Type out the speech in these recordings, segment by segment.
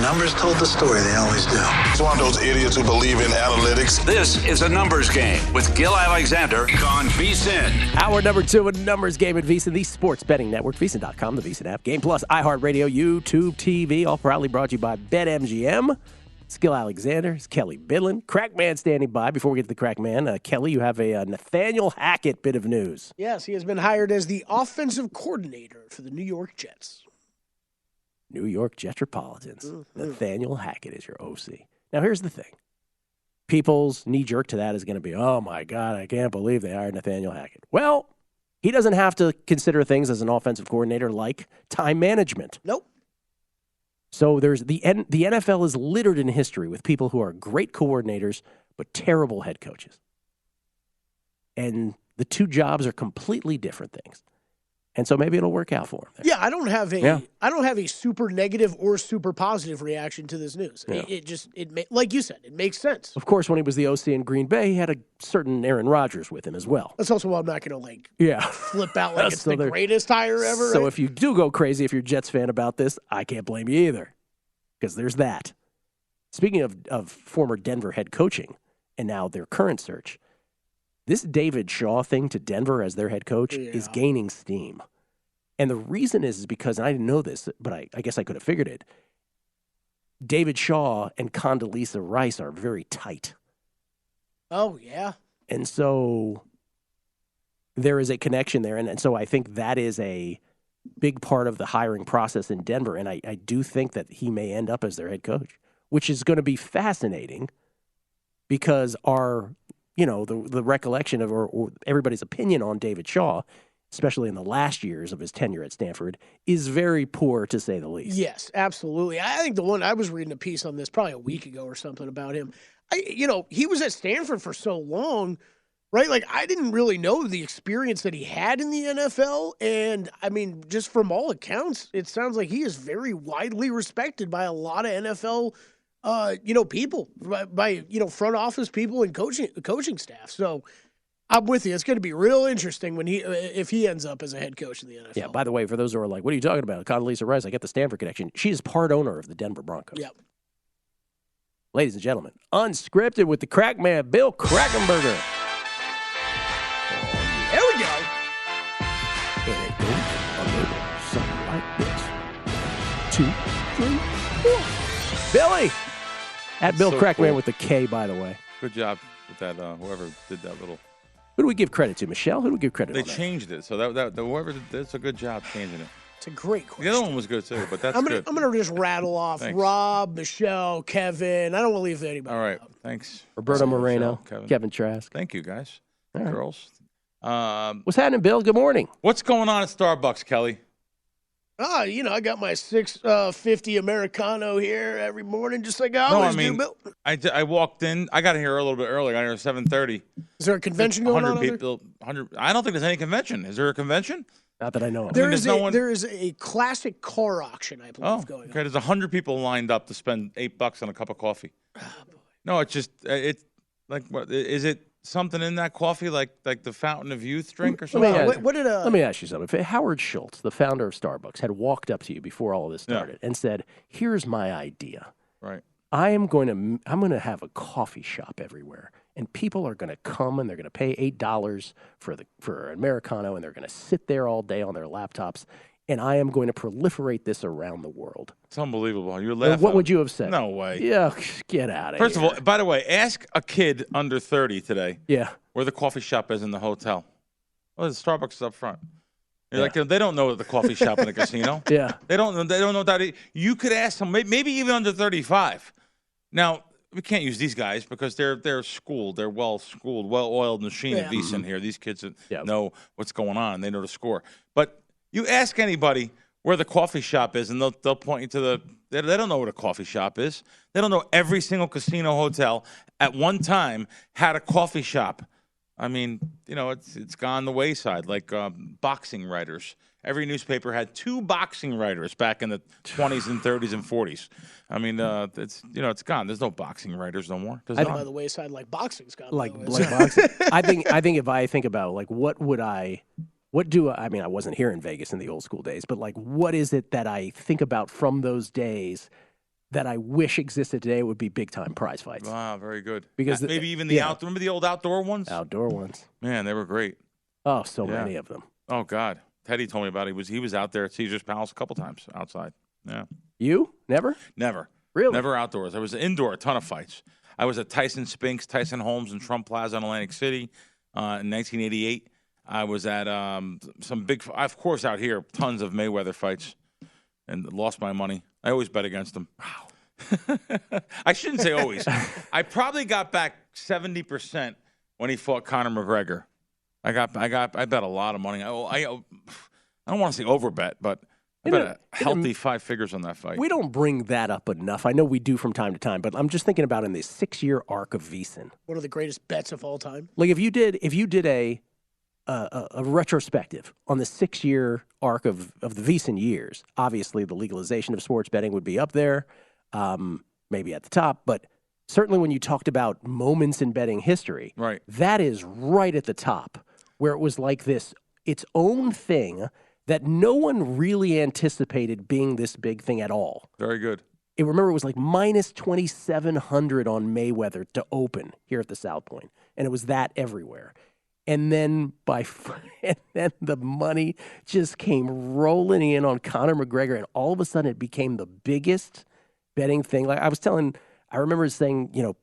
numbers told the story. They always do. It's one of those idiots who believe in analytics. This is a numbers game with Gill Alexander on VSiN. Hour number 2 of Numbers Game at VSiN, the sports betting network, VSiN.com, the VSiN app, Game Plus, iHeartRadio, YouTube TV, all proudly brought to you by BetMGM. It's Gill Alexander, it's Kelley Bydlon, Crackman standing by. Before we get to the Crackman, Kelley, you have a Nathaniel Hackett bit of news. Yes, he has been hired as the offensive coordinator for the New York Jets. New York Jetropolitans. Nathaniel Hackett is your OC. Now, here's the thing. People's knee-jerk to that is going to be, oh, my God, I can't believe they hired Nathaniel Hackett. Well, he doesn't have to consider things as an offensive coordinator like time management. Nope. So there's the NFL is littered in history with people who are great coordinators but terrible head coaches. And the two jobs are completely different things. And so maybe it'll work out for him. Yeah, I don't have a super negative or super positive reaction to this news. Yeah. Like you said, it makes sense. Of course, when he was the OC in Green Bay, he had a certain Aaron Rodgers with him as well. That's also why I'm not going to flip out like it's the greatest hire ever. So right? If you do go crazy, if you're a Jets fan about this, I can't blame you either, because there's that. Speaking of former Denver head coaching and now their current search, this David Shaw thing to Denver as their head coach is gaining steam. And the reason is because, and I didn't know this, but I guess I could have figured it, David Shaw and Condoleezza Rice are very tight. Oh, yeah. And so there is a connection there. And so I think that is a big part of the hiring process in Denver. And I do think that he may end up as their head coach, which is going to be fascinating because the recollection of or everybody's opinion on David Shaw, especially in the last years of his tenure at Stanford, is very poor to say the least. Yes, absolutely. I think the one I was reading a piece on this probably a week ago or something about him. He was at Stanford for so long, right? Like, I didn't really know the experience that he had in the NFL. And, I mean, just from all accounts, it sounds like he is very widely respected by a lot of NFL people, by front office people and coaching staff. So I'm with you. It's going to be real interesting if he ends up as a head coach in the NFL. Yeah, by the way, for those who are like, what are you talking about? Condoleezza Rice, I get the Stanford connection. She is part owner of the Denver Broncos. Yep. Ladies and gentlemen, Unscripted with the Crackman, Bill Krackomberger. There we go. And it goes a little something like this. 2, 3, 4. Billy! At Bill Crackman cool. With the K, by the way. Good job with that, whoever did that little. Who do we give credit to? Michelle? Who do we give credit to? They changed it, so that whoever did that's a good job changing it. It's a great question. The other one was good too, but that's good. I'm gonna just rattle off Thanks. Rob, Michelle, Kevin. I don't want to leave anybody. All right, out. thanks. Roberto Moreno, Michelle, Kevin Trask. Thank you, guys, right. girls. What's happening, Bill? Good morning. What's going on at Starbucks, Kelley? I got my 650 Americano here every morning, just like I always do, Bill. I walked in. I got here a little bit early. I got here at 7:30. Is there a convention going on? 100 people. 100. I don't think there's any convention. Is there a convention? Not that I know of. There is a classic car auction, I believe, going on. Okay, there's 100 people lined up to spend $8 on a cup of coffee. Oh, boy. No, it's like what is it? Something in that coffee, like the Fountain of Youth drink or something? Let me ask you something. If Howard Schultz, the founder of Starbucks, had walked up to you before all of this started and said, "Here's my idea. Right. I'm going to have a coffee shop everywhere, and people are going to come and they're going to pay $8 for an Americano, and they're going to sit there all day on their laptops, and I am going to proliferate this around the world." It's unbelievable. You're laughing. What would you have said? No way. Yeah, get out of here. First of all, by the way, ask a kid under 30 today. Yeah. Where the coffee shop is in the hotel. Oh, the Starbucks is up front. Like they don't know the coffee shop in the casino. Yeah. They don't know that. You could ask them, maybe even under 35. Now, we can't use these guys because they're schooled. They're well-schooled, well-oiled machine at VSiN here. These kids know what's going on. They know the score. But you ask anybody where the coffee shop is, and they'll point you to they don't know what a coffee shop is. They don't know every single casino hotel at one time had a coffee shop. I mean, it's gone the wayside, like boxing writers. Every newspaper had 2 boxing writers back in the 20s and 30s and 40s. I mean, it's gone. There's no boxing writers no more. By the wayside, like boxing's gone. Like boxing. I think if I think about I wasn't here in Vegas in the old school days, but like, what is it that I think about from those days that I wish existed today would be big-time prize fights. Wow, very good. Because maybe even the outdoor. Remember the old outdoor ones? Outdoor ones. Man, they were great. Oh, so many of them. Oh God, Teddy told me about it. He was out there at Caesar's Palace a couple times outside. Yeah. You? Never? Never. Really? Never outdoors. I was indoor, a ton of fights. I was at Tyson Spinks, Tyson Holmes, and Trump Plaza in Atlantic City in 1988. I was at some big, of course, out here, tons of Mayweather fights, and lost my money. I always bet against him. Wow. I shouldn't say always. I probably got back 70% when he fought Conor McGregor. I bet a lot of money. I don't want to say overbet, but I bet a healthy 5 figures on that fight. We don't bring that up enough. I know we do from time to time, but I'm just thinking about in this 6-year arc of VEASAN. One of the greatest bets of all time. Like if you did a retrospective on the 6-year arc of the VEASAN years, obviously the legalization of sports betting would be up there, maybe at the top, but certainly when you talked about moments in betting history, right, that is right at the top, where it was like this, its own thing that no one really anticipated being this big thing at all. Very good. Remember, it was like minus 2,700 on Mayweather to open here at the South Point, and it was that everywhere. And then the money just came rolling in on Conor McGregor, and all of a sudden it became the biggest betting thing. Like I remember saying,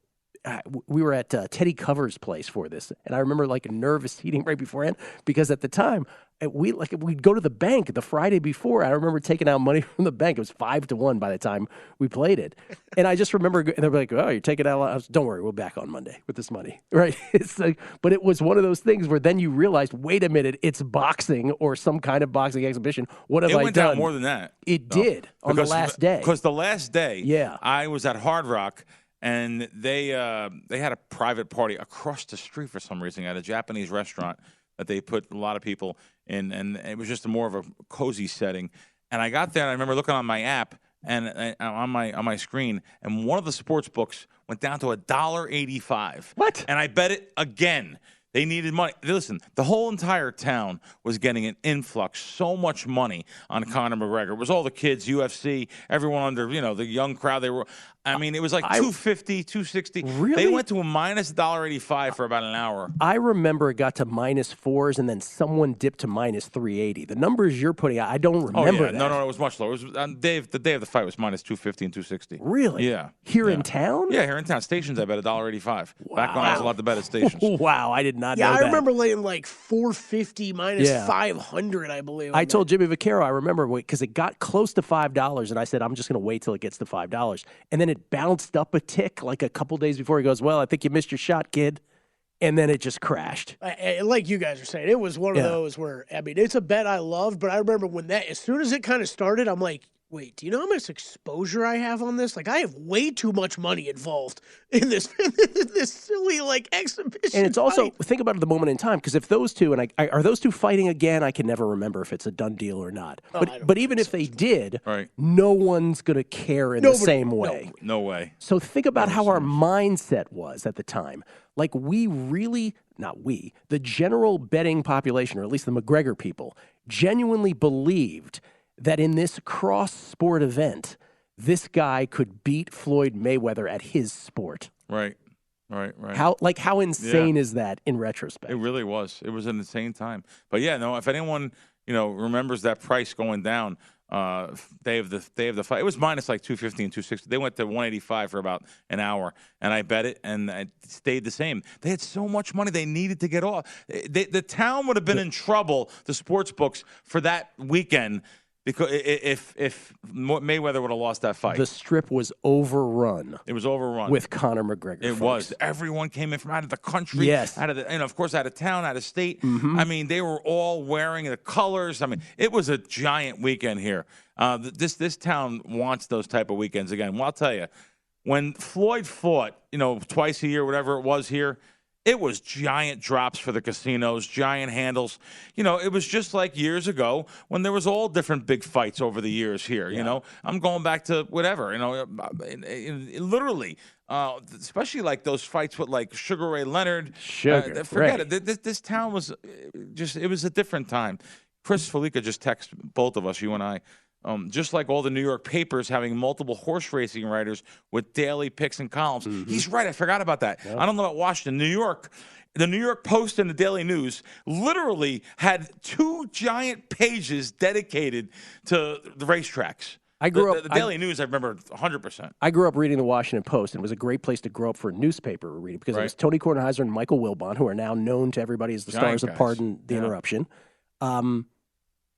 we were at Teddy Cover's place for this, and I remember like a nervous eating right beforehand because at the time we'd go to the bank the Friday before. I remember taking out money from the bank. It was 5-1 by the time we played it, and I just remember they were like, "Oh, you're taking out." I was, don't worry, we'll be back on Monday with this money, right? It's like, but it was one of those things where then you realized, wait a minute, it's boxing or some kind of boxing exhibition. What have I done? It went down more than that. It did on the last day. Because the last day, yeah, I was at Hard Rock. And they had a private party across the street for some reason at a Japanese restaurant that they put a lot of people in, and it was just more of a cozy setting. And I got there, and I remember looking on my app and on my screen, and one of the sports books went down to $1.85. What? And I bet it again. They needed money. Listen, the whole entire town was getting an influx, so much money on Conor McGregor. It was all the kids, UFC, everyone under, the young crowd. It was like $250, $260. Really? They went to a minus $1.85 for about an hour. I remember it got to -4s, and then someone dipped to minus -380. The numbers you're putting out, I don't remember that. No, it was much lower. It was the day of the fight was minus $250 and $260. Really? Yeah. Here in town? Yeah, here in town. Stations, I bet $1.85. Wow. Back when I was allowed to bet at stations. Wow, I did not know Yeah, that. I remember laying like 450 minus 500, I believe. I told Jimmy Vaccaro, I remember, because it got close to $5, and I said, I'm just going to wait till it gets to $5. And then it bounced up a tick like a couple days before. He goes, well, I think you missed your shot, kid. And then it just crashed. Like you guys are saying, it was one of those where, it's a bet I loved, but I remember when as soon as it kind of started, I'm like, wait, do you know how much exposure I have on this? Like, I have way too much money involved in this silly, exhibition. And it's also, think about it, the moment in time, because if those two, and are those two fighting again? I can never remember if it's a done deal or not. But even if they did, no one's going to care in the same way. No way. So think about how our mindset was at the time. Like, we really, not we, the general betting population, or at least the McGregor people, genuinely believed that in this cross-sport event, this guy could beat Floyd Mayweather at his sport. Right. How insane is that in retrospect? It really was. It was an insane time. But if anyone remembers that price going down, day of the fight, it was minus like 250 and 260. They went to 185 for about an hour, and I bet it, and it stayed the same. They had so much money they needed to get off. The town would have been in trouble, the sports books, for that weekend. Because if Mayweather would have lost that fight. The strip was overrun. It was overrun. With Conor McGregor. It was. Everyone came in from out of the country. Yes. Out of of course, out of town, out of state. Mm-hmm. They were all wearing the colors. It was a giant weekend here. This town wants those type of weekends again. Well, I'll tell you, when Floyd fought, twice a year, whatever it was here, it was giant drops for the casinos, giant handles. It was just like years ago when there was all different big fights over the years here. I'm going back to whatever, literally, especially like those fights with like Sugar Ray Leonard. Forget it. This town was it was a different time. Chris Felica just texted both of us, you and I. just like all the New York papers having multiple horse racing writers with daily picks and columns. He's right. I forgot about that. Yep. I don't know about Washington. New York, the New York Post and the Daily News literally had 2 giant pages dedicated to the racetracks. I grew up. The Daily News, I remember 100%. I grew up reading the Washington Post, and it was a great place to grow up for a newspaper reading because it was Tony Kornheiser and Michael Wilbon, who are now known to everybody as the stars of Pardon the Interruption.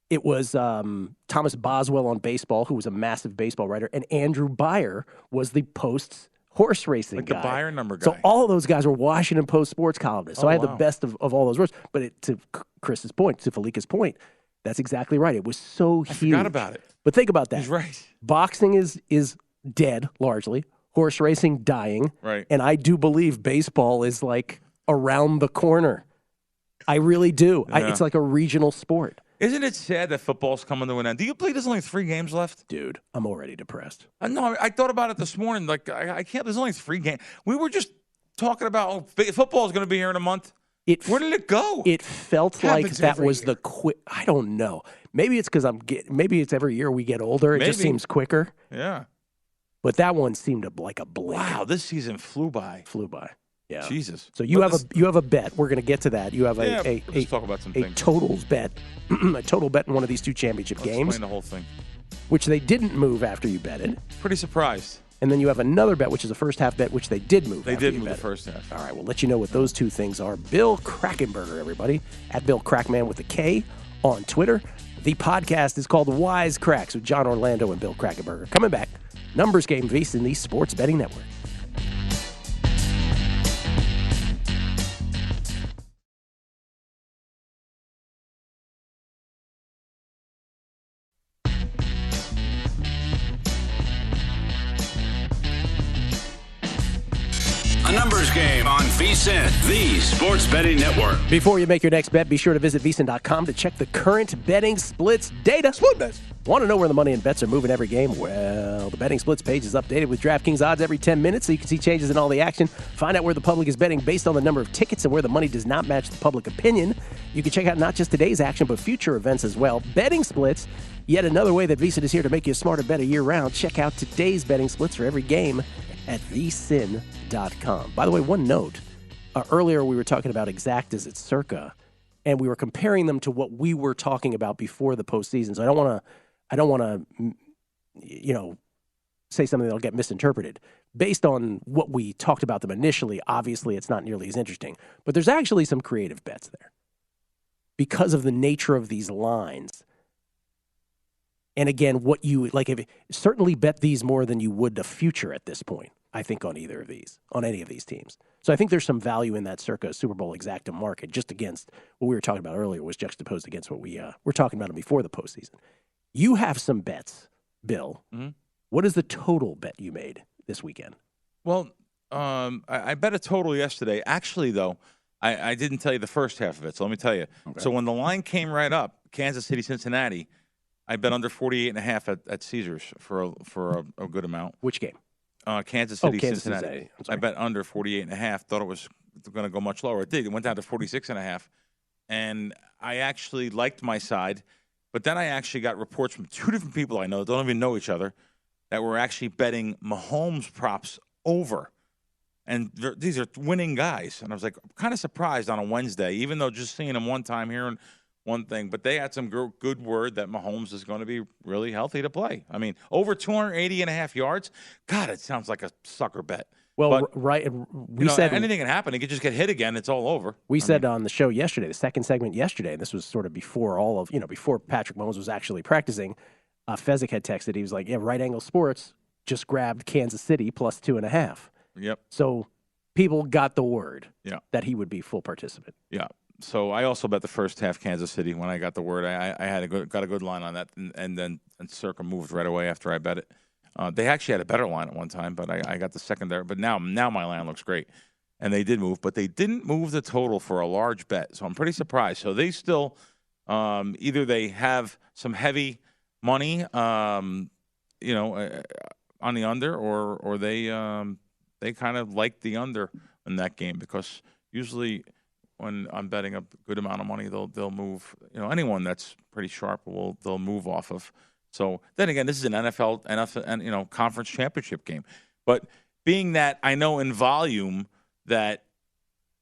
It was Thomas Boswell on baseball, who was a massive baseball writer, and Andrew Beyer was the Post's horse racing guy. The Beyer number guy. So all of those guys were Washington Post sports columnists. So I had the best of all those words. But to Chris's point, to Falika's point, that's exactly right. It was so huge. I forgot about it. But think about that. He's right. Boxing is dead, largely. Horse racing, dying. Right. And I do believe baseball is like around the corner. I really do. Yeah. It's like a regional sport. Isn't it sad that football's coming to an end? Do you believe there's only 3 games left? Dude, I'm already depressed. No, I thought about it this morning. Like, I can't. There's only 3 games. We were just talking about football is going to be here in a month. Where did it go? It felt like that was the quick. I don't know. Maybe it's because maybe it's every year we get older. It just seems quicker. Yeah. But that one seemed like a blink. Wow, this season flew by. Yeah. Jesus. So you have a bet. We're going to get to that. You have let's talk about some things. Totals bet, a total bet in one of these 2 championship games. Explain the whole thing. Which they didn't move after you betted. Pretty surprised. And then you have another bet, which is a first half bet, which they did move. They did move the first half. All right, we'll let you know what those 2 things are. Bill Krackomberger, everybody, at Bill Crackman with a K on Twitter. The podcast is called Wise Cracks with John Orlando and Bill Krackomberger. Coming back, Numbers Game VEASAN in the Sports Betting Network. A numbers game on VEASAN, the Sports Betting Network. Before you make your next bet, be sure to visit VEASAN.com to check the current betting splits data. Split bets. Want to know where the money and bets are moving every game? Well, the betting splits page is updated with DraftKings odds every 10 minutes so you can see changes in all the action. Find out where the public is betting based on the number of tickets and where the money does not match the public opinion. You can check out not just today's action, but future events as well. Betting splits, yet another way that VEASAN is here to make you a smarter, better year-round. Check out today's betting splits for every game at VEASAN.com. By the way, one note. Earlier we were talking about exactas at Circa, and we were comparing them to what we were talking about before the postseason. So I don't want to, say something that'll get misinterpreted. Based on what we talked about them initially, obviously it's not nearly as interesting. But there's actually some creative bets there because of the nature of these lines. And again, what you certainly bet these more than you would the future at this point, I think, on any of these teams. So I think there's some value in that Circa Super Bowl exacta market just against what we were talking about earlier was juxtaposed against what we were talking about before the postseason. You have some bets, Bill. Mm-hmm. What is the total bet you made this weekend? Well, I bet a total yesterday. Actually, though, I didn't tell you the first half of it, so let me tell you. Okay. So when the line came right up, Kansas City, Cincinnati, I bet under 48.5 at Caesars for a good amount. Which game? Kansas City, Cincinnati. I bet under 48.5. Thought it was going to go much lower. It did. It went down to 46.5. And I actually liked my side. But then I actually got reports from 2 different people I know, don't even know each other, that were actually betting Mahomes props over. And these are winning guys. And I was like, kind of surprised on a Wednesday, even though just seeing them one time here and one thing. But they had some good word that Mahomes is going to be really healthy to play. I mean, over 280.5 yards. God, it sounds like a sucker bet. Well, but, right. We said anything can happen. He could just get hit again. It's all over. We said on the show yesterday, the second segment yesterday, and this was sort of before before Patrick Mahomes was actually practicing. Fezzik had texted. He was like, "Yeah, Right Angle Sports just grabbed Kansas City plus 2.5." Yep. So people got the word. Yeah. That he would be full participant. Yeah. So I also bet the first half Kansas City when I got the word. I had got a good line on that, and then Circa moved right away after I bet it. They actually had a better line at one time, but I got the second there. But now my line looks great, and they did move, but they didn't move the total for a large bet. So I'm pretty surprised. So they still either they have some heavy money, on the under, or they kind of like the under in that game because usually when I'm betting a good amount of money, they'll move. Anyone that's pretty sharp they'll move off of So then again, this is an NFL and conference championship game. But being that I know in volume that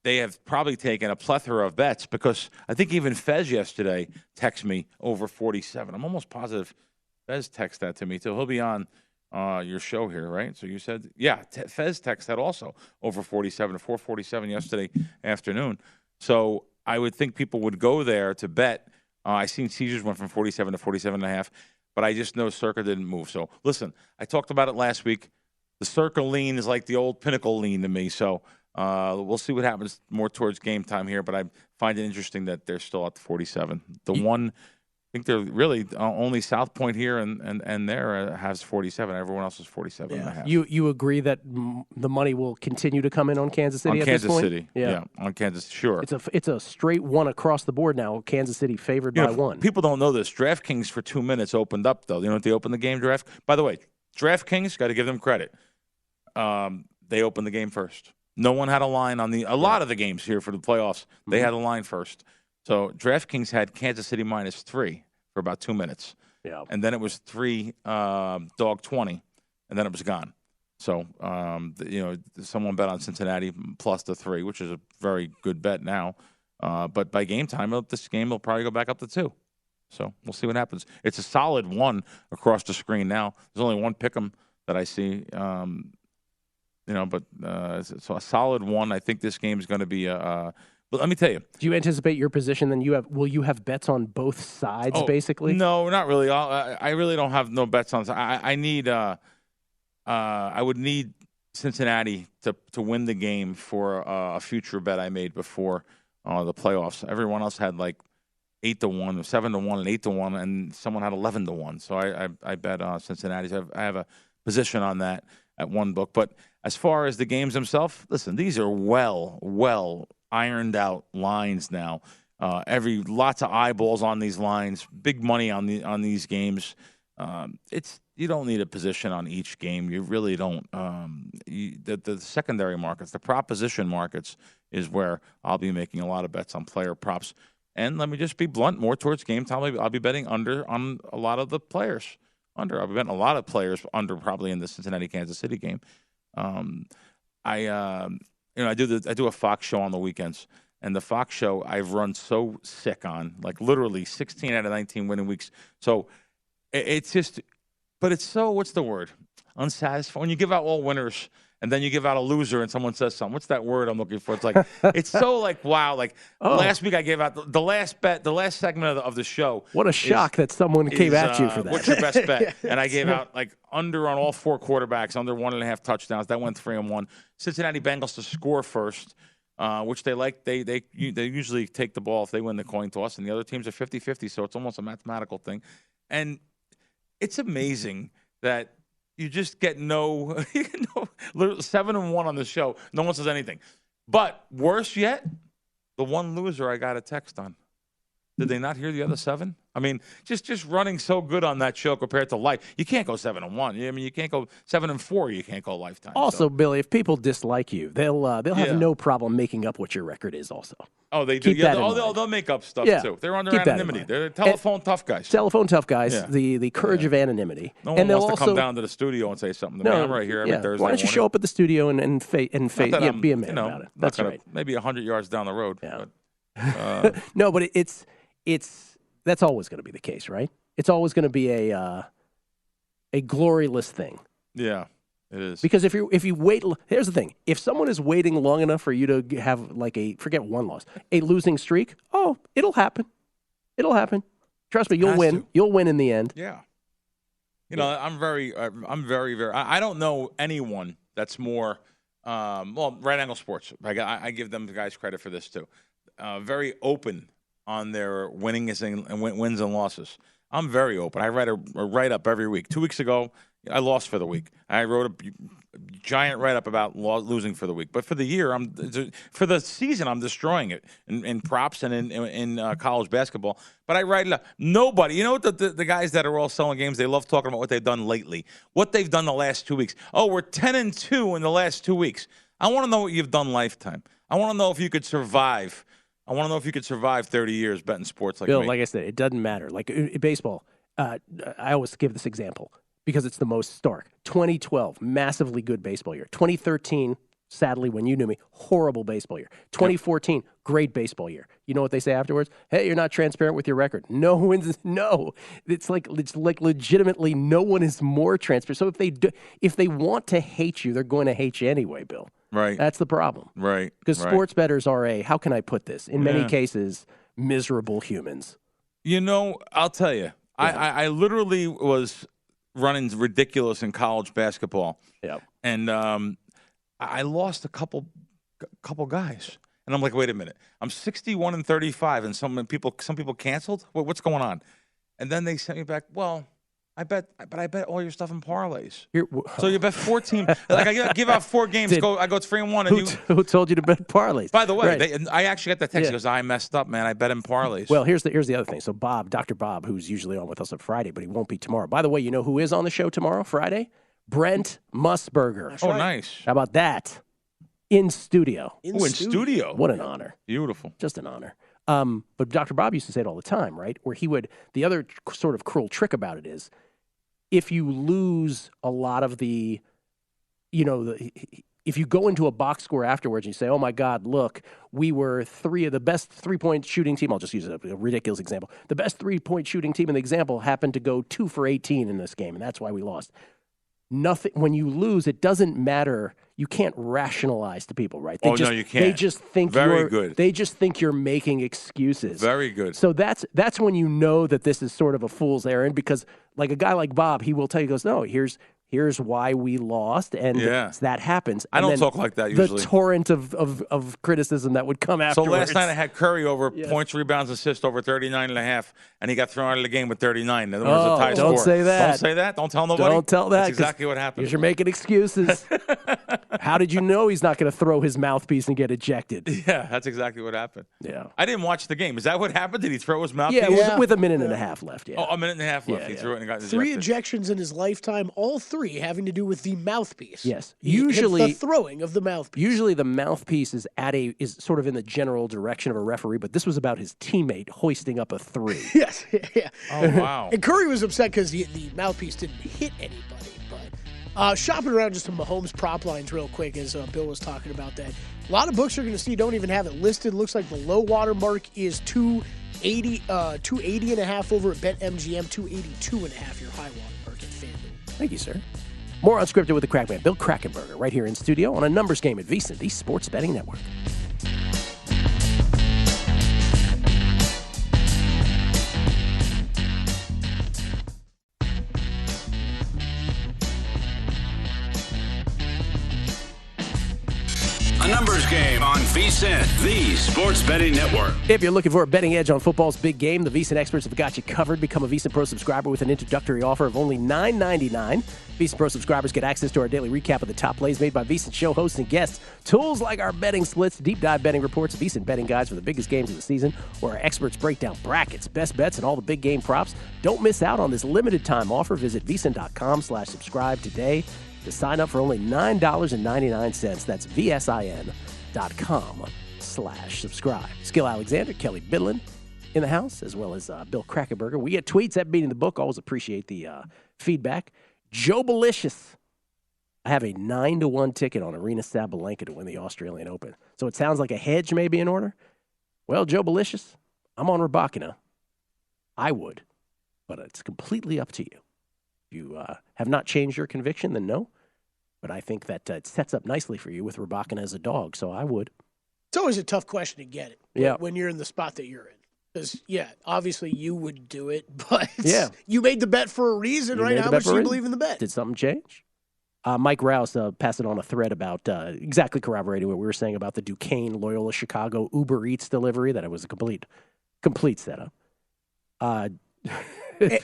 they have probably taken a plethora of bets, because I think even Fez yesterday texted me over 47. I'm almost positive Fez texted that to me too. He'll be on your show here, right? So you said, yeah, Fez texted that also over 47 to 447 yesterday afternoon. So I would think people would go there to bet. I seen Caesars went from 47 to 47.5, but I just know Circa didn't move. So listen, I talked about it last week. The Circa lean is like the old Pinnacle lean to me. So we'll see what happens more towards game time here, but I find it interesting that they're still at the 47. I think they're really only South Point here and there has 47. Everyone else is 47.5. You agree that the money will continue to come in on Kansas City on at Kansas this point? City, yeah, on Kansas, sure. It's a straight one across the board now. Kansas City favored by one. People don't know this. DraftKings for 2 minutes opened up though. You know what they opened the game draft? By the way, DraftKings, got to give them credit. They opened the game first. No one had a line on a lot of the games here for the playoffs. They had a line first. So DraftKings had Kansas City -3 for about 2 minutes. Yeah. And then it was 3 dog 20, and then it was gone. So, someone bet on Cincinnati plus the 3, which is a very good bet now. But by game time, this game will probably go back up to 2. So we'll see what happens. It's a solid 1 across the screen now. There's only one pick'em that I see. But so a solid 1. I think this game is going to be but let me tell you. Do you anticipate your position? Then will you have bets on both sides, basically? No, not really. I really don't have no bets on. I need. I would need Cincinnati to win the game for a future bet I made before the playoffs. Everyone else had like 8-1, 7-1, and 8-1, and someone had 11-1. So I bet Cincinnati. So I have a position on that at one book. But as far as the games themselves, listen, these are well ironed out lines now. Lots of eyeballs on these lines, big money on these games. You don't need a position on each game. You really don't. The secondary markets, the proposition markets, is where I'll be making a lot of bets on player props. And let me just be blunt, more towards game time. I'll be betting under on a lot of the players. I'll be betting a lot of players under probably in the Cincinnati-Kansas City game. I do a Fox show on the weekends, and the Fox show I've run so sick on, like literally 16 out of 19 winning weeks. So it's just, but it's so, what's the word? Unsatisfying. When you give out all winners and then you give out a loser and someone says something. What's that word I'm looking for? It's like, it's so like, wow. Like last week I gave out the last bet, the last segment of the show. What a shock that someone came at you for that. What's your best bet? And I gave out like under on all 4 quarterbacks, under 1.5 touchdowns. That went 3-1. Cincinnati Bengals to score first, which they like. They usually take the ball if they win the coin toss, and the other teams are 50-50, so it's almost a mathematical thing. And it's amazing that you just get 7-1 on the show. No one says anything. But worse yet, the one loser I got a text on. Did they not hear the other 7? I mean, just running so good on that show compared to life. You can't go 7-1. I mean, you can't go 7-4. You can't go lifetime. Also, Billy, if people dislike you, they'll have no problem making up what your record is. Also, they do. They'll make up stuff too. They're under anonymity. They're telephone tough guys. Telephone tough guys. Yeah. The courage of anonymity. No one wants to come down to the studio and say something to me. I'm right here every Thursday. Why don't you show up at the studio and be a man about it? That's right. Maybe 100 yards down the road. Yeah. But, no, but it's that's always going to be the case, right? It's always going to be a gloryless thing. Yeah, it is. Because if you wait, here's the thing: if someone is waiting long enough for you to have like forget one loss, a losing streak, it'll happen. It'll happen. Trust me, you'll win. You'll win in the end. Yeah. I'm very. I don't know anyone that's more. Right Angle Sports. I give them the guys credit for this too. Very open on their wins and losses. I'm very open. I write a write-up every week. 2 weeks ago, I lost for the week. I wrote a giant write-up about losing for the week. But for the year, for the season, I'm destroying it in props and in college basketball. But I write it up. Nobody, what the guys that are all selling games, they love talking about what they've done lately, what they've done the last 2 weeks. We're 10-2 in the last 2 weeks. I want to know what you've done lifetime. I want to know if you could survive. 30 years betting sports like Bill, me. like I said, it doesn't matter. Like in baseball, I always give this example because it's the most stark. 2012, massively good baseball year. 2013, sadly, when you knew me, horrible baseball year. 2014, great baseball year. You know what they say afterwards? Hey, you're not transparent with your record. No, it's like legitimately no one is more transparent. So if they want to hate you, they're going to hate you anyway, Bill. Right. That's the problem. Right. Because sports bettors are how can I put this? In many cases, miserable humans. I'll tell you, I literally was running ridiculous in college basketball. Yeah. And I lost a couple guys. And I'm like, wait a minute. I'm 61-35, and some people canceled? What's going on? And then they sent me back, well, I bet all your stuff in parlays. So you bet 14. Like I give out 4 games. I go 3-1. And who told you to bet parlays? By the way, right. I actually got the text. He goes, I messed up, man. I bet in parlays. Well, here's the other thing. So Dr. Bob, who's usually on with us on Friday, but he won't be tomorrow. By the way, you know who is on the show tomorrow, Friday? Brent Musburger. That's right. Nice. How about that? In studio. In studio. What an honor. Beautiful. Just an honor. But Dr. Bob used to say it all the time, right? Where the other sort of cruel trick about it is, if you lose a lot of if you go into a box score afterwards and you say, oh my God, look, we were the best 3-point shooting team. I'll just use a ridiculous example. The best 3-point shooting team in the example happened to go 2 for 18 in this game, and that's why we lost. Nothing. When you lose, it doesn't matter. You can't rationalize to people, right? No, you can't. They just think good. They just think you're making excuses. Very good. So that's when you know that this is sort of a fool's errand, because like a guy like Bob, he will tell you, he goes, no, here's why we lost, and that happens. I don't talk like that usually. The torrent of criticism that would come afterwards. So last night I had Curry over points, rebounds, assists over 39.5, and he got thrown out of the game with 39. There was a tie score. Don't say that. Don't say that. Don't tell nobody. Don't tell that. That's exactly what happened. Because you're making excuses. How did you know he's not going to throw his mouthpiece and get ejected? Yeah, that's exactly what happened. Yeah. I didn't watch the game. Is that what happened? Did he throw his mouthpiece? Yeah, with a minute and a half left. Yeah. Oh, a minute and a half left. He threw it and got ejected. 3 ejections in his lifetime, all 3 having to do with the mouthpiece. Yes. Usually the throwing of the mouthpiece. Usually the mouthpiece is sort of in the general direction of a referee, but this was about his teammate hoisting up a 3. Yes. Yeah. Oh, wow. And Curry was upset because the mouthpiece didn't hit anybody. But shopping around just some Mahomes prop lines real quick, as Bill was talking about that. A lot of books you're going to see don't even have it listed. Looks like the low water mark is 280.5 over at BetMGM, 282.5 your high water mark at FanDuel. Thank you, sir. More Unscripted with the Crackman, Bill Krackomberger, right here in studio on a numbers game at VSiN, the Sports Betting Network. A numbers game on VSiN, the Sports Betting Network. If you're looking for a betting edge on football's big game, the VSiN experts have got you covered. Become a VSiN Pro subscriber with an introductory offer of only $9.99. VSiN Pro subscribers get access to our daily recap of the top plays made by VSiN show hosts and guests, tools like our betting splits, deep dive betting reports, VSiN betting guides for the biggest games of the season, where our experts break down brackets, best bets, and all the big game props. Don't miss out on this limited time offer. Visit VSiN.com/subscribe today to sign up for only $9.99. That's VSIN.com/subscribe. Gill Alexander, Kelley Bydlon in the house, as well as Bill Krackomberger. We get tweets at Beating the Book. Always appreciate the feedback. Joe Belicious. I have a 9-1 ticket on Arena Sabalenka to win the Australian Open. So it sounds like a hedge may be in order. Well, Joe Belicious, I'm on Rybakina. I would, but it's completely up to you. If you have not changed your conviction, then no. But I think that it sets up nicely for you with Rybakina as a dog, so I would. It's always a tough question to get it when you're in the spot that you're in. Because, obviously you would do it, but you made the bet for a reason, right? How much do you believe in the bet? Did something change? Mike Rouse passed it on a thread about exactly corroborating what we were saying about the Duquesne, Loyola, Chicago Uber Eats delivery, that it was a complete setup.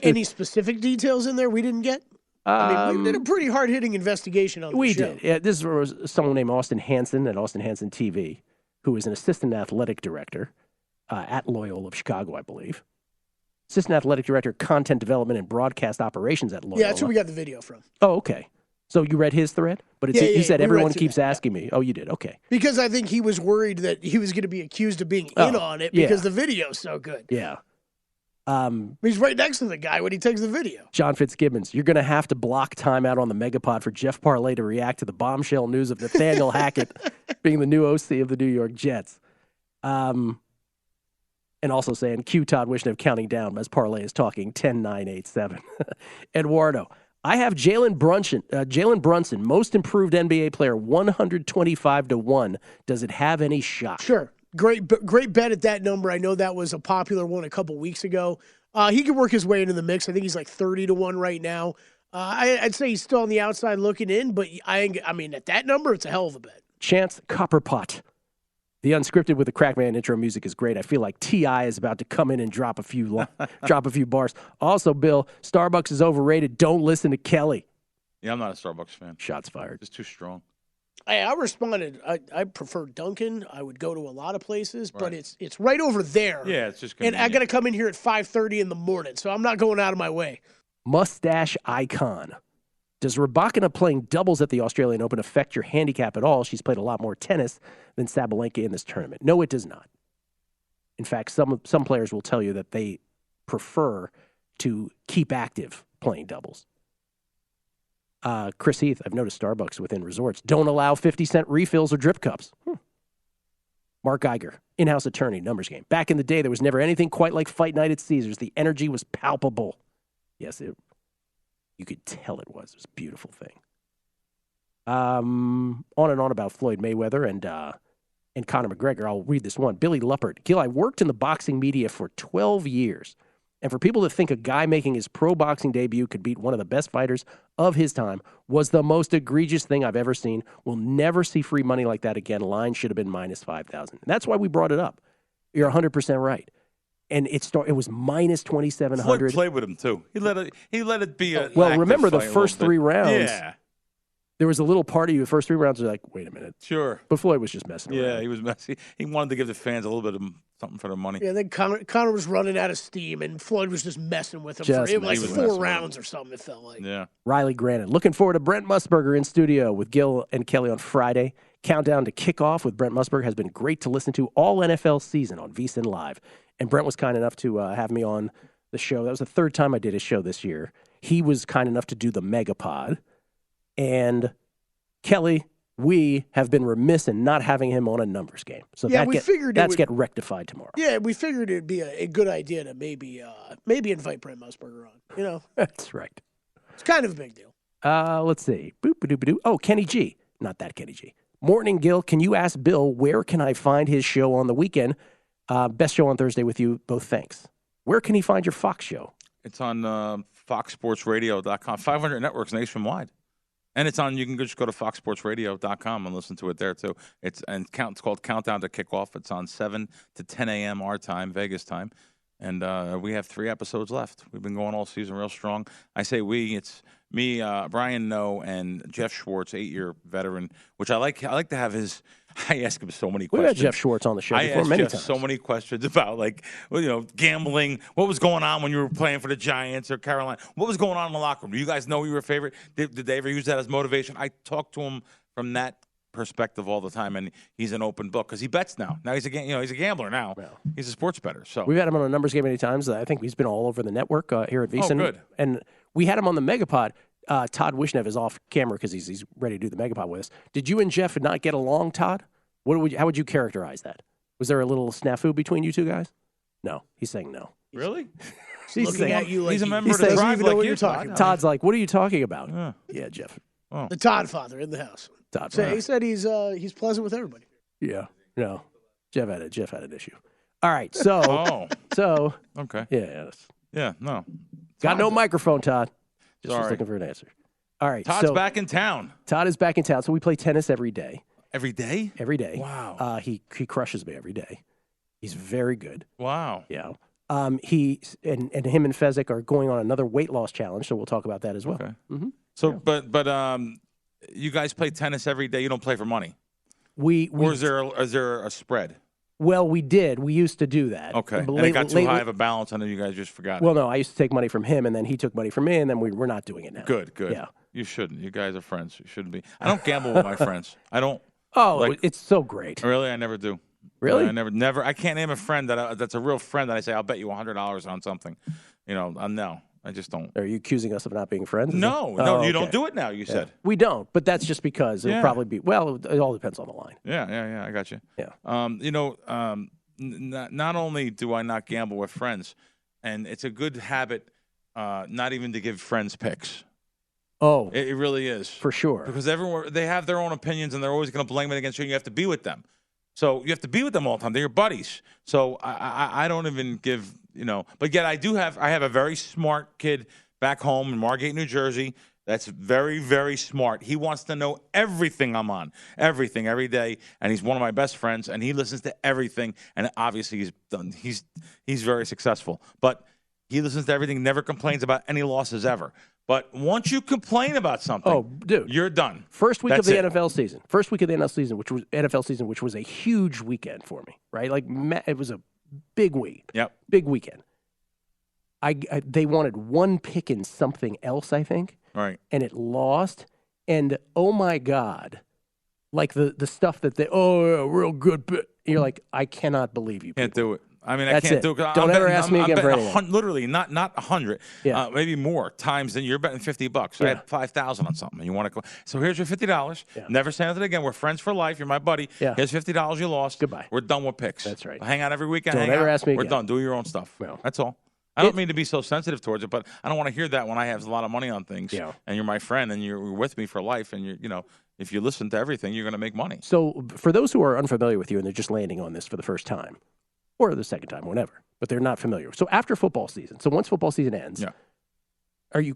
Any specific details in there we didn't get? We did a pretty hard-hitting investigation on the show. We did. Yeah, this was someone named Austin Hansen at Austin Hansen TV, who is an assistant athletic director at Loyola of Chicago, I believe. Assistant athletic director, content development and broadcast operations at Loyola. Yeah, that's where we got the video from. Oh, okay. So you read his thread? But he said everyone keeps asking me. Oh, you did? Okay. Because I think he was worried that he was going to be accused of being in on it because the video's so good. Yeah. He's right next to the guy when he takes the video. John Fitzgibbons, you're going to have to block time out on the Megapod for Jeff Parlay to react to the bombshell news of Nathaniel Hackett being the new OC of the New York Jets. And also saying, cue Todd Wishnev counting down as Parlay is talking 10-9-8-7. Eduardo, I have Jalen Brunson, most improved NBA player, 125-1. Does it have any shot? Sure. Great bet at that number. I know that was a popular one a couple weeks ago. He could work his way into the mix. I think he's like 30-1 right now. I'd say he's still on the outside looking in, but I mean, at that number, it's a hell of a bet. Chance Copperpot. The Unscripted with the Crackman intro music is great. I feel like T.I. is about to come in and drop a few bars. Also, Bill, Starbucks is overrated. Don't listen to Kelley. Yeah, I'm not a Starbucks fan. Shots fired. It's too strong. I responded. I prefer Dunkin'. I would go to a lot of places, but it's right over there. Yeah, it's just and convenient. I got to come in here at 5:30 in the morning, so I'm not going out of my way. Mustache Icon. Does Rybakina playing doubles at the Australian Open affect your handicap at all? She's played a lot more tennis than Sabalenka in this tournament. No, it does not. In fact, some players will tell you that they prefer to keep active playing doubles. Chris Heath, I've noticed Starbucks within resorts don't allow 50-cent refills or drip cups. Mark Geiger, in-house attorney, numbers game. Back in the day, there was never anything quite like Fight Night at Caesars. The energy was palpable. Yes, you could tell it was. It was a beautiful thing. On and on about Floyd Mayweather and Conor McGregor. I'll read this one. Billy Luppert. Gill, I worked in the boxing media for 12 years. And for people to think a guy making his pro boxing debut could beat one of the best fighters of his time was the most egregious thing I've ever seen. We'll never see free money like that again. Line should have been minus 5,000. That's why we brought it up. You're 100% right. And it was minus 2,700. Floyd played with him too. He let it be a. Well, remember the first 3 rounds. Yeah. There was a little part of you, the first 3 rounds, you're like, wait a minute. Sure. But Floyd was just messing around. Yeah, he was messy. He wanted to give the fans a little bit of something for their money. Yeah, then Conor was running out of steam, and Floyd was just messing with him for like 4 rounds or something, it felt like. Yeah. Riley Grannon. Looking forward to Brent Musburger in studio with Gill and Kelley on Friday. Countdown to kickoff with Brent Musburger has been great to listen to all NFL season on VSiN Live. And Brent was kind enough to have me on the show. That was the 3rd time I did a show this year. He was kind enough to do the Megapod. And Kelley, we have been remiss in not having him on a numbers game. So yeah, that's get rectified tomorrow. Yeah, we figured it'd be a good idea to maybe invite Brent Musburger on. You know, that's right. It's kind of a big deal. Let's see. Boop-a-doop-a-doo. Oh, Kenny G. Not that Kenny G. Morning, Gill. Can you ask Bill where can I find his show on the weekend? Best show on Thursday with you both. Thanks. Where can he find your Fox show? It's on foxsportsradio.com. 500 networks nationwide. And it's on. You can just go to foxsportsradio.com and listen to it there too. It's called Countdown to Kickoff. It's on 7 to 10 a.m. our time, Vegas time, and we have 3 episodes left. We've been going all season real strong. I say we. It's me, Brian Noe, and Jeff Schwartz, 8-year veteran. Which I like. I like to have his. I ask him so many questions. We've had Jeff Schwartz on the show before many times. So many questions about gambling. What was going on when you were playing for the Giants or Carolina? What was going on in the locker room? Do you guys know you were a favorite? Did they ever use that as motivation? I talk to him from that perspective all the time, and he's an open book because he bets now. Now he's a gambler now. Well, he's a sports bettor. So we've had him on a numbers game many times. I think he's been all over the network here at VSiN. Oh, good. And we had him on the Megapod. Todd Wishnev is off camera because he's ready to do the Megapod with us. Did you and Jeff not get along, Todd? How would you characterize that? Was there a little snafu between you two guys? No. He's saying no. Really? He's looking at you like he's a member of the tribe like what you're talking about. Todd's like, what are you talking about? Yeah, Jeff. Oh. The Todd father in the house. Todd. He said he's pleasant with everybody. Yeah. No. Jeff had an issue. All right. So. So. Okay. Yes. Yeah. No. Got no microphone, Todd. Just was looking for an answer. All right. Todd's back in town. Todd is back in town. So we play tennis every day. Every day? Every day. Wow. He crushes me every day. He's very good. Wow. Yeah. He and him and Fezzik are going on another weight loss challenge, so we'll talk about that as well. Okay. Mm-hmm. So, yeah. but you guys play tennis every day. You don't play for money. Or is there a spread? Well, we did. We used to do that. Okay. And it got too high of a balance, and then you guys just forgot. Well, no, I used to take money from him, and then he took money from me, and then we're not doing it now. Good. Yeah. You shouldn't. You guys are friends. You shouldn't be. I don't gamble with my friends. I don't. Oh, it's so great. Really? I never do. Really? I never. I can't name a friend that's a real friend that I say I'll bet you $100 on something. No, I just don't. Are you accusing us of not being friends? No, you don't do it now. You said we don't, but that's just because it'll probably be. Well, it all depends on the line. Yeah. I got you. Yeah. Not only do I not gamble with friends, and it's a good habit, not even to give friends picks. Oh, it really is for sure. Because everyone they have their own opinions, and they're always going to blame it against you. And you have to be with them, so you have to be with them all the time. They're your buddies. So I don't even give But yet I have a very smart kid back home in Margate, New Jersey. That's very, very smart. He wants to know everything I'm on, everything, every day, and he's one of my best friends, and he listens to everything, and obviously he's very successful. But he listens to everything, never complains about any losses ever. But once you complain about something, you're done. First week of the NFL season, NFL season, which was a huge weekend for me, right? Like it was a big week. Yep. Big weekend. They wanted one pick in something else, I think. Right. And it lost. And oh my God, like the stuff that real good pick. You're like, I cannot believe you. Can't do it. I mean, That's I can't it. do it. Don't ever ask me again for anything. Literally, not 100, maybe more times than you're betting $50. I had 5,000 on something. And you want to go? So here's your $50. Yeah. Never say anything again. We're friends for life. You're my buddy. Yeah. Here's $50 you lost. Goodbye. We're done with picks. That's right. Hang out every weekend. Don't ever ask me We're again. done. Do your own stuff. Well, that's all. I don't mean to be so sensitive towards it, but I don't want to hear that when I have a lot of money on things. Yeah. And you're my friend, and you're with me for life, and if you listen to everything, you're going to make money. So for those who are unfamiliar with you and they're just landing on this for the first time, or the second time, whatever, but they're not familiar. So after football season, so once football season ends, are you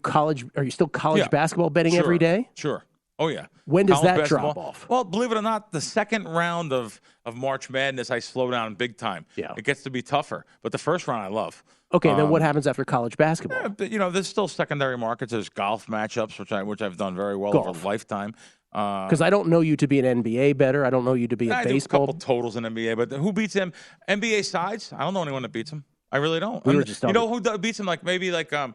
still college basketball betting every day? Sure. Oh, yeah. When does College that basketball drop off? Well, believe it or not, the second round of March Madness, I slow down big time. Yeah. It gets to be tougher. But the first round I love. Okay, then what happens after college basketball? But, there's still secondary markets. There's golf matchups, which I've done very well over a lifetime. Because I don't know you to be an NBA bettor. I don't know you to be a baseball. I do a couple totals in NBA, but who beats him? NBA sides? I don't know anyone that beats him. I really don't. Who beats him?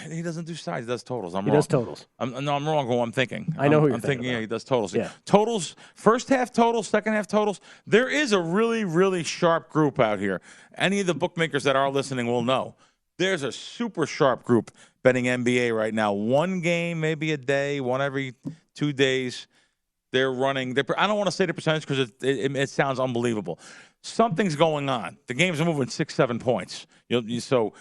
He doesn't do sides. He does totals. I'm wrong. He does totals. I'm wrong with what I'm thinking. I know who you're I'm thinking. Yeah, he does totals. Yeah. Totals, first half totals, second half totals. There is a really, really sharp group out here. Any of the bookmakers that are listening will know. There's a super sharp group betting NBA right now. One game, maybe a day, one every 2 days. They're running. I don't want to say the percentage because it sounds unbelievable. Something's going on. The games are moving 6-7 points. So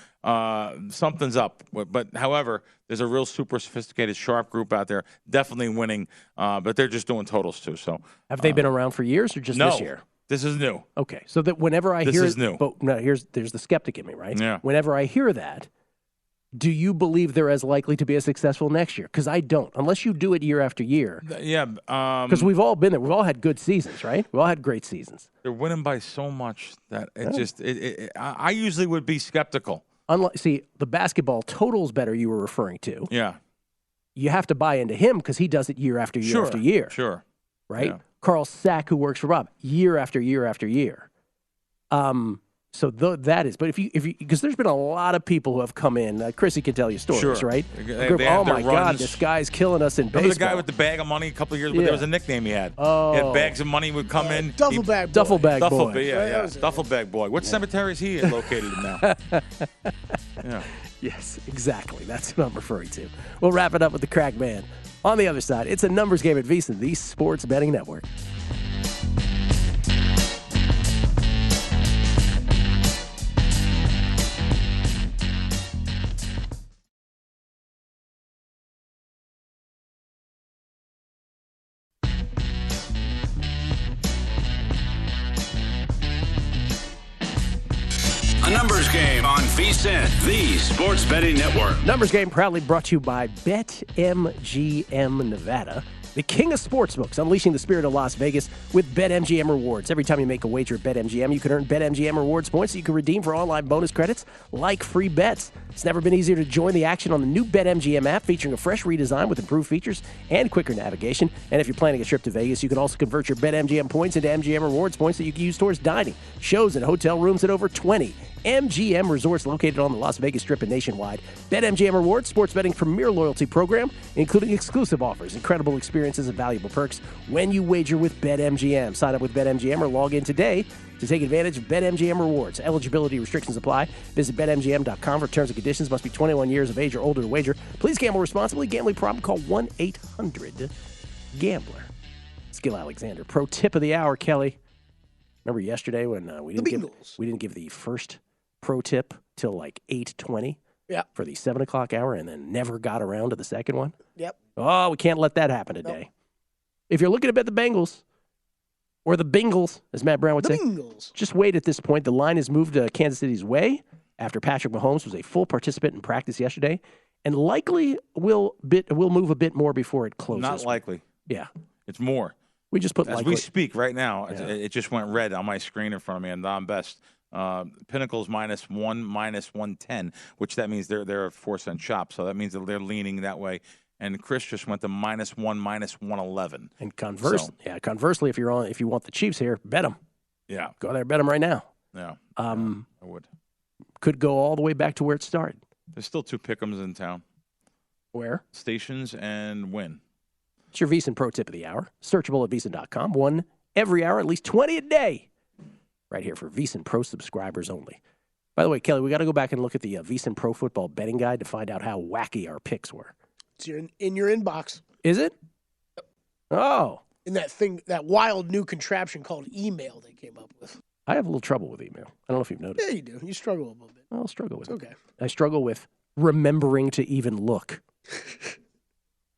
something's up. But however, there's a real super sophisticated, sharp group out there, definitely winning. But they're just doing totals too. So have they been around for years or just this year? This is new. Okay, so that whenever I hear this is new. But no, there's the skeptic in me, right? Yeah. Whenever I hear that, do you believe they're as likely to be as successful next year? Because I don't, unless you do it year after year. Yeah. Because we've all been there. We've all had good seasons, right? We've all had great seasons. They're winning by so much that I usually would be skeptical. See, the basketball totals better you were referring to. Yeah. You have to buy into him because he does it year after year after year. Sure. Right? Yeah. Carl Sack, who works for Rob, year after year after year. So that is, but if you, because there's been a lot of people who have come in. Chrissy can tell you stories, right? Oh my God, this guy's killing us in baseball. Remember the guy with the bag of money a couple of years, but there was a nickname he had. Oh, he had bags of money would come in. Duffel bag boy. Duffel bag boy. What cemetery is he located in now? Yeah. Yes, exactly. That's what I'm referring to. We'll wrap it up with the Crack Man. On the other side, it's a numbers game at VSiN, the Sports Betting Network. Numbers game on VSiN, the Sports Betting Network. Numbers game proudly brought to you by BetMGM Nevada, the king of sportsbooks, unleashing the spirit of Las Vegas with BetMGM rewards. Every time you make a wager at BetMGM, you can earn BetMGM rewards points that you can redeem for online bonus credits like free bets. It's never been easier to join the action on the new BetMGM app, featuring a fresh redesign with improved features and quicker navigation. And if you're planning a trip to Vegas, you can also convert your BetMGM points into MGM rewards points that you can use towards dining, shows, and hotel rooms at over 20 MGM Resorts, located on the Las Vegas Strip and nationwide. BetMGM Rewards, sports betting premier loyalty program, including exclusive offers, incredible experiences, and valuable perks when you wager with BetMGM. Sign up with BetMGM or log in today to take advantage of BetMGM Rewards. Eligibility restrictions apply. Visit BetMGM.com for terms and conditions. Must be 21 years of age or older to wager. Please gamble responsibly. Gambling problem? Call 1-800-GAMBLER. Gill Alexander. Pro tip of the hour, Kelley. Remember yesterday when we didn't give the first pro tip till like 8:20 for the 7 o'clock hour, and then never got around to the second one? Yep. Oh, we can't let that happen today. Nope. If you're looking to bet the Bengals, or the Bengals, as Matt Brown would say, just wait at this point. The line has moved Kansas City's way after Patrick Mahomes was a full participant in practice yesterday, and likely will move a bit more before it closes. Not likely. Yeah. It's more. We just put as likely. we speak right now. Yeah. It just went red on my screen in front of me, and I'm best. Pinnacle's -1, -110, which that means they're a 4-cent shop. So that means that they're leaning that way. And Chris just went to -1, -111. And conversely, if you want the Chiefs here, bet them. Yeah, go there, bet them right now. Yeah, I would. Could go all the way back to where it started. There's still 2 pick'ems in town. Where? Stations and Win. It's your VEASAN Pro Tip of the Hour. Searchable at VEASAN.com. One every hour, at least 20 a day. Right here for VEASAN Pro subscribers only. By the way, Kelley, we got to go back and look at the VEASAN Pro Football betting guide to find out how wacky our picks were. It's in your inbox. Is it? Oh. In that wild new contraption called email they came up with. I have a little trouble with email. I don't know if you've noticed. Yeah, you do. You struggle a little bit. I'll struggle with it. Okay. I struggle with remembering to even look.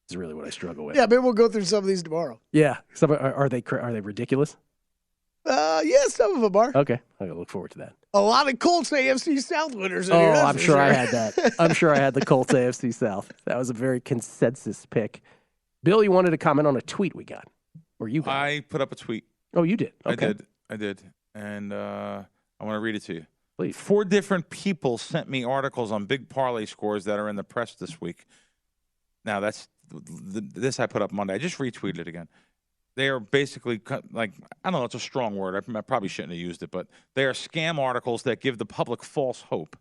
Is really what I struggle with. Yeah, maybe we'll go through some of these tomorrow. Yeah. Are they ridiculous? Yeah, some of them are. Okay. I look forward to that. A lot of Colts AFC South winners in here. Oh, I'm sure I had that. I'm sure I had the Colts AFC South. That was a very consensus pick. Bill, you wanted to comment on a tweet we got. Or you got I put up a tweet. Oh, you did? Okay. I did. And I want to read it to you. Please. 4 different people sent me articles on big parlay scores that are in the press this week. Now, this I put up Monday. I just retweeted it again. They are basically like, I don't know, it's a strong word. I probably shouldn't have used it, but they are scam articles that give the public false hope.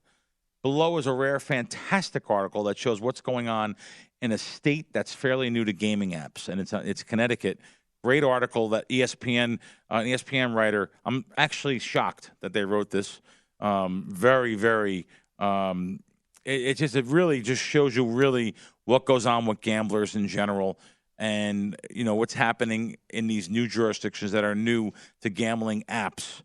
Below is a rare, fantastic article that shows what's going on in a state that's fairly new to gaming apps, and it's Connecticut. Great article that ESPN, an ESPN writer. I'm actually shocked that they wrote this. Very, very. It really just shows you really what goes on with gamblers in general, and what's happening in these new jurisdictions that are new to gambling apps.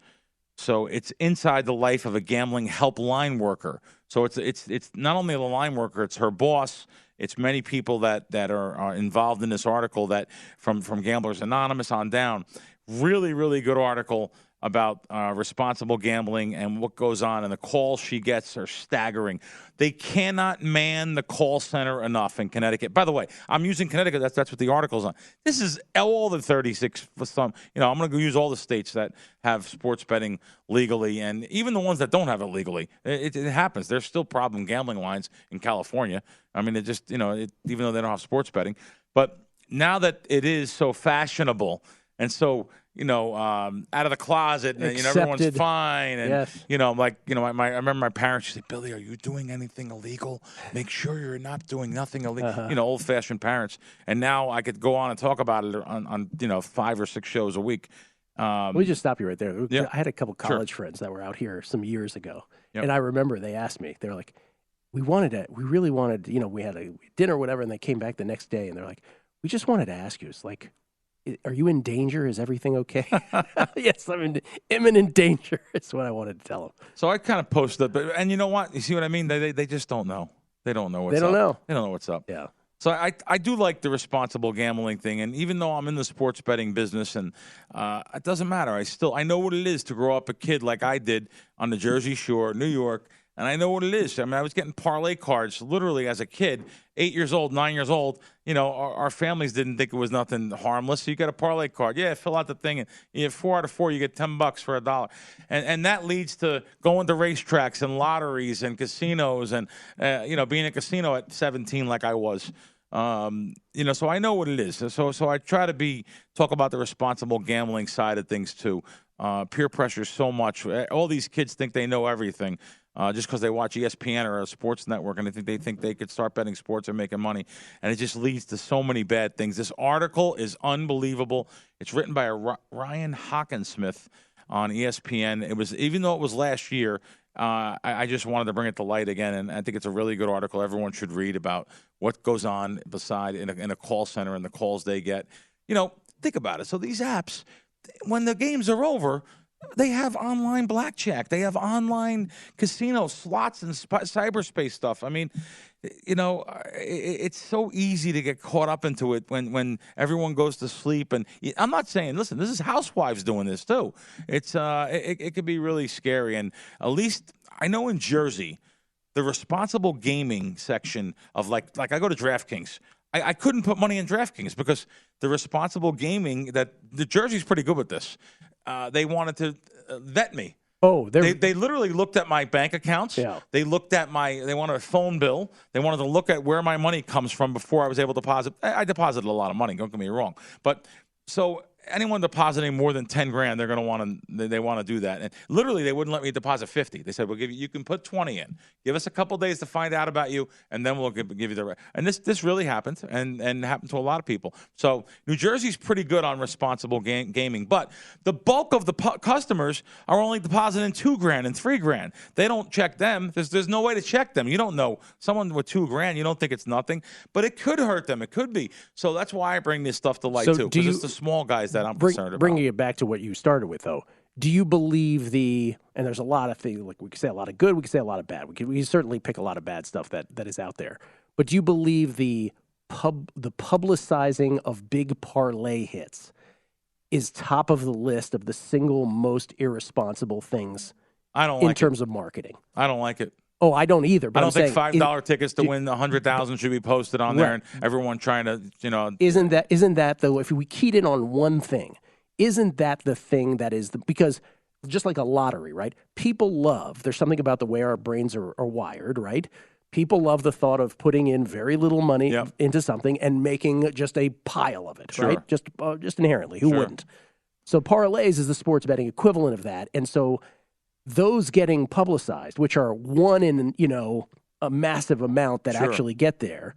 So it's inside the life of a gambling helpline worker. So it's not only the line worker, it's her boss. It's many people that are involved in this article that from Gamblers Anonymous on down. Really, really good article about responsible gambling and what goes on, and the calls she gets are staggering. They cannot man the call center enough in Connecticut. By the way, I'm using Connecticut. That's what the article's on. This is all the 36 for some. I'm going to use all the states that have sports betting legally, and even the ones that don't have it legally. It happens. There's still problem gambling lines in California. I mean, it just even though they don't have sports betting, but now that it is so fashionable and so out of the closet, and everyone's fine, and yes. I remember my parents used to say, "Billy, are you doing anything let make sure you're not doing nothing illegal." Old-fashioned parents. And now I could go on and talk about it on 5 or 6 shows a week. Let me just stop you right there. Yeah. I had a couple college friends that were out here some years ago, yep. And I remember they asked me, they're like, we really wanted, we had a dinner or whatever, and they came back the next day, and they're like, we just wanted to ask you, it's like, are you in danger? Is everything okay? Yes, I'm in imminent danger. That's what I wanted to tell them. So I kind of posted, and you know what? You see what I mean? They just don't know. They don't know what's up. They don't know what's up. Yeah. So I do like the responsible gambling thing, and even though I'm in the sports betting business, and it doesn't matter, I know what it is to grow up a kid like I did on the Jersey Shore, New York, and I know what it is. I mean, I was getting parlay cards literally as a kid, 8 years old, 9 years old. Our families didn't think it was nothing harmless. So you get a parlay card. Yeah, fill out the thing. And you have 4 out of 4, you get $10 for $1. And that leads to going to racetracks and lotteries and casinos and, being a casino at 17 like I was. So I know what it is. So I try to talk about the responsible gambling side of things too. Peer pressure so much. All these kids think they know everything just because they watch ESPN or a sports network, and they think they could start betting sports and making money. And it just leads to so many bad things. This article is unbelievable. It's written by Ryan Hockensmith on ESPN. It was, even though it was last year, I just wanted to bring it to light again, and I think it's a really good article. Everyone should read about what goes on beside in a call center and the calls they get. Think about it. So these apps, when the games are over, they have online blackjack. They have online casino slots and cyberspace stuff. I mean, it's so easy to get caught up into it when everyone goes to sleep. And I'm not saying, listen, this is housewives doing this too. It's it could be really scary. And at least I know in Jersey, the responsible gaming section of like I go to DraftKings. I couldn't put money in DraftKings because the responsible gaming that the Jersey's pretty good with this. They wanted to vet me. Oh, they literally looked at my bank accounts. Yeah. They looked at they wanted a phone bill. They wanted to look at where my money comes from before I was able to deposit. I deposited a lot of money. Don't get me wrong. But so anyone depositing more than $10,000, they're going to want to. They want to do that. And literally, they wouldn't let me deposit 50. They said, "We'll give you. You can put 20 in. Give us a couple days to find out about you, and then we'll give you the rest." And this really happened, and happened to a lot of people. So New Jersey's pretty good on responsible gaming, but the bulk of the customers are only depositing $2,000 and $3,000. They don't check them. There's no way to check them. You don't know someone with $2,000. You don't think it's nothing, but it could hurt them. It could be. So that's why I bring this stuff to light too, because it's the small guys that I'm concerned about. Bringing it back to what you started with, though, do you believe and there's a lot of things, like we could say a lot of good, we could say a lot of bad. We can certainly pick a lot of bad stuff that is out there. But do you believe the publicizing of big parlay hits is top of the list of the single most irresponsible things in terms of marketing? I don't like it. Oh, I don't either. But I don't think $5 tickets to win 100,000 should be posted on there, and everyone trying to, Isn't that though? If we keyed in on one thing, isn't that the thing that is because just like a lottery, right? People love. There's something about the way our brains are wired, right? People love the thought of putting in very little money into something and making just a pile of it, right? Just inherently, who wouldn't? So parlays is the sports betting equivalent of that, and so those getting publicized, which are one in, a massive amount that actually get there,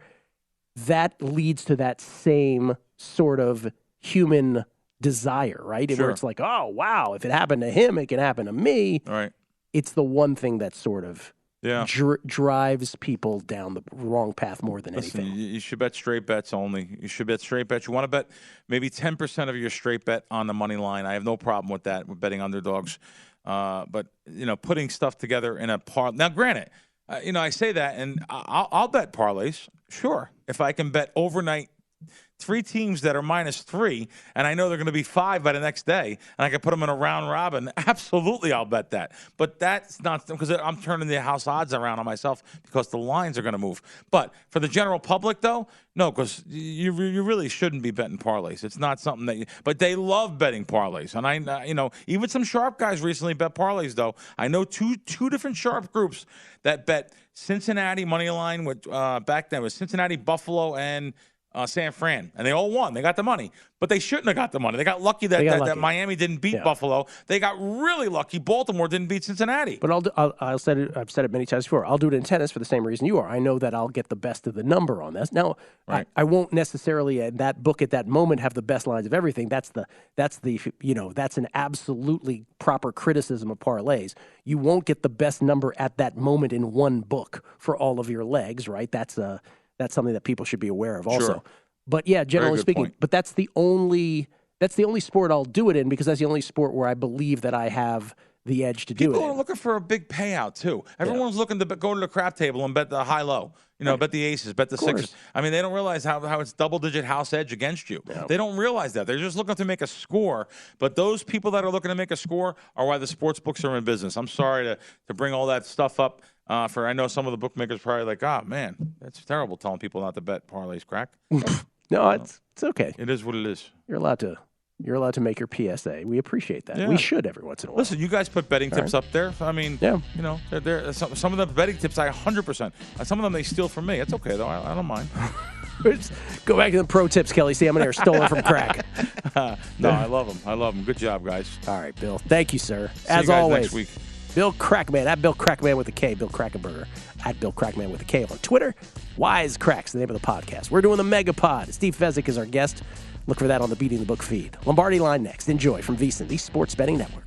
that leads to that same sort of human desire, right? Where it's like, oh, wow, if it happened to him, it can happen to me. Right. It's the one thing that sort of drives people down the wrong path more than anything. You should bet straight bets only. You should bet straight bets. You want to bet maybe 10% of your straight bet on the money line. I have no problem with that, with betting underdogs. But putting stuff together in a parlay. Now, granted, I say that, and I'll bet parlays. Sure, if I can bet overnight 3 teams that are -3, and I know they're going to be 5 by the next day, and I can put them in a round robin. Absolutely, I'll bet that. But that's not because I'm turning the house odds around on myself because the lines are going to move. But for the general public, though, no, because you really shouldn't be betting parlays. It's not something that but they love betting parlays, and I even some sharp guys recently bet parlays. Though I know two different sharp groups that bet Cincinnati money line with back then it was Cincinnati, Buffalo, and San Fran, and they all won. They got the money, but they shouldn't have got the money. They got lucky that Miami didn't beat Buffalo. They got really lucky. Baltimore didn't beat Cincinnati. But I've said it many times before. I'll do it in tennis for the same reason you are. I know that I'll get the best of the number on this. Now, I won't necessarily at that book at that moment have the best lines of everything. That's an absolutely proper criticism of parlays. You won't get the best number at that moment in one book for all of your legs, right? That's something that people should be aware of also. Sure. But yeah, generally speaking, but that's the only sport I'll do it in because that's the only sport where I believe that I have the edge to do it. People are looking for a big payout too. Everyone's looking to go to the crap table and bet the high-low. Bet the aces, bet the sixes. I mean, they don't realize how it's double-digit house edge against you. Yeah. They don't realize that. They're just looking to make a score. But those people that are looking to make a score are why the sports books are in business. I'm sorry to bring all that stuff up. I know some of the bookmakers probably like, oh, man, that's terrible telling people not to bet parlays, Crack. No, it's okay. It is what it is. You're allowed to make your PSA. We appreciate that. Yeah. We should every once in a while. Listen, you guys put betting tips up there. I mean, some of the betting tips I 100%. Some of them they steal from me. It's okay though. I don't mind. Go back to the pro tips, Kelley. See how many are stolen from Crack. No, I love them. Good job, guys. All right, Bill. Thank you, sir. See As you guys always, next week. Bill Krackomberger, at Bill Krackomberger with a K, Bill Krackomberger, at Bill Krackomberger with a K on Twitter. Wise Cracks, the name of the podcast. We're doing the Megapod. Steve Fezzik is our guest. Look for that on the Beating the Book feed. Lombardi Line next. Enjoy from VSiN, the Sports Betting Network.